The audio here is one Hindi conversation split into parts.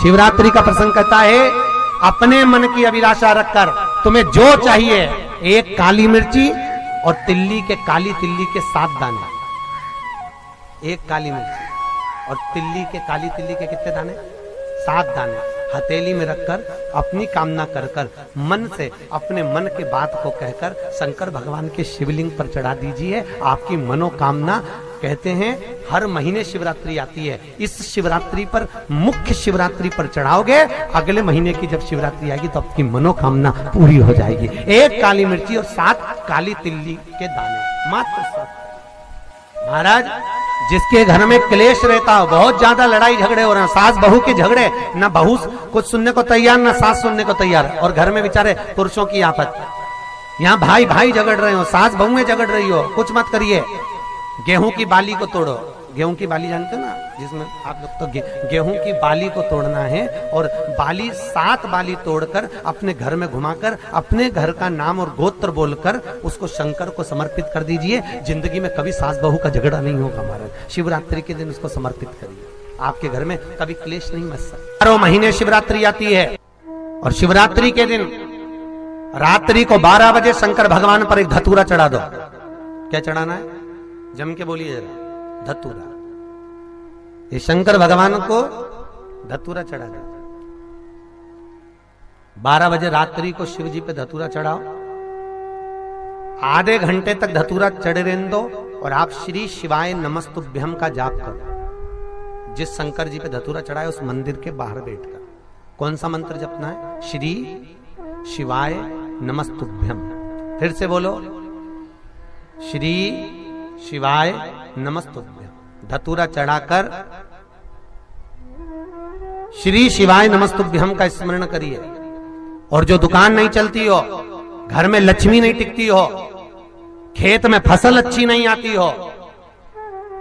शिवरात्रि का प्रसंग कहता है, अपने मन की अभिलाषा रखकर तुम्हें जो चाहिए, एक काली मिर्ची और काली तिल्ली के 7 दाने। एक काली मिर्ची और काली तिल्ली के कितने दाने? 7 दाने हथेली में रखकर अपनी कामना कर कर मन से अपने मन के बात को कहकर शंकर भगवान के शिवलिंग पर चढ़ा दीजिए। आपकी मनोकामना, कहते हैं हर महीने शिवरात्रि आती है, इस शिवरात्रि पर, मुख्य शिवरात्रि पर चढ़ाओगे, अगले महीने की जब शिवरात्रि आएगी तो आपकी मनोकामना पूरी हो जाएगी। एक काली मिर्ची और 7 काली तिल्ली के दाने, मात्र 7। महाराज, जिसके घर में क्लेश रहता हो, बहुत ज्यादा लड़ाई झगड़े हो रहे हैं, सास बहू के झगड़े, ना बहू कुछ सुनने को तैयार ना सास सुनने को तैयार, और घर में बेचारे पुरुषों की आफत, यहाँ भाई भाई झगड़ रहे हो, सास बहू में झगड़ रही हो, कुछ मत करिए। गेहूं की बाली को तोड़ो। गेहूं की बाली जानते हो ना, जिसमें आप लोग तो गेहूं की बाली को तोड़ना है, और बाली 7 बाली तोड़कर अपने घर में घुमाकर अपने घर का नाम और गोत्र बोलकर उसको शंकर को समर्पित कर दीजिए। जिंदगी में कभी सास बहू का झगड़ा नहीं होगा महाराज। शिवरात्रि के दिन उसको समर्पित करिए, आपके घर में कभी क्लेश नहीं मच सकता। 12 महीने शिवरात्रि आती है, और शिवरात्रि के दिन रात्रि को 12 बजे शंकर भगवान पर एक धतूरा चढ़ा दो। क्या चढ़ाना है? जम के बोलिए जरा, धतूरा। ये शंकर भगवान को धतूरा चढ़ा दो। 12 बजे रात्रि को शिव जी पे धतूरा चढ़ाओ, आधे घंटे तक धतूरा चढ़े रहने दो, और आप श्री शिवाय नमस्तुभ्यम का जाप करो। जिस शंकर जी पे धतूरा चढ़ाए उस मंदिर के बाहर बैठकर कौन सा मंत्र जपना है? श्री शिवाय नमस्तुभ्यम। फिर से बोलो, श्री शिवाय नमस्तुभ्यम। धतूरा चढ़ाकर श्री शिवाय नमस्तुभ्यम का स्मरण करिए। और जो दुकान नहीं चलती हो, घर में लक्ष्मी नहीं टिकती हो, खेत में फसल अच्छी नहीं आती हो,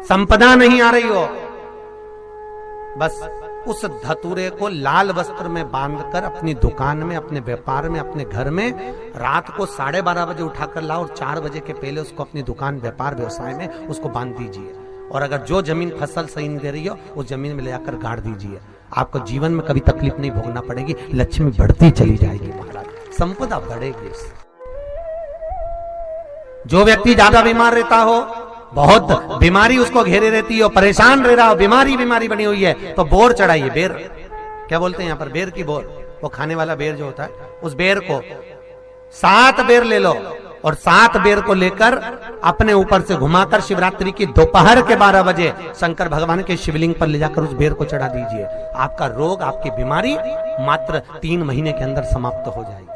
संपदा नहीं आ रही हो, बस उस धतूरे को लाल वस्त्र में बांधकर अपनी दुकान में, अपने व्यापार में, अपने घर में रात को 12:30 बजे उठाकर लाओ, और 4 बजे के पहले उसको अपनी दुकान, व्यापार, व्यवसाय में उसको बांध दीजिए। और अगर जो जमीन फसल सही नहीं दे रही हो, उस जमीन में ले जाकर गाड़ दीजिए। आपको जीवन में कभी तकलीफ नहीं भोगना पड़ेगी, लक्ष्मी बढ़ती चली जाएगी महाराज, संपदा बढ़ेगी। जो व्यक्ति ज्यादा बीमार रहता हो, बहुत बीमारी उसको घेरे रहती है, परेशान रह रहा हो, बीमारी बनी हुई है, तो बोर चढ़ाइए। बेर, क्या बोलते हैं यहाँ पर? बेर की बोर, वो खाने वाला बेर जो होता है, उस बेर को 7 बेर ले लो, और 7 बेर को लेकर अपने ऊपर से घुमाकर शिवरात्रि की दोपहर के 12 बजे शंकर भगवान के शिवलिंग पर ले जाकर उस बेर को चढ़ा दीजिए। आपका रोग, आपकी बीमारी मात्र 3 महीने के अंदर समाप्त हो जाएगी।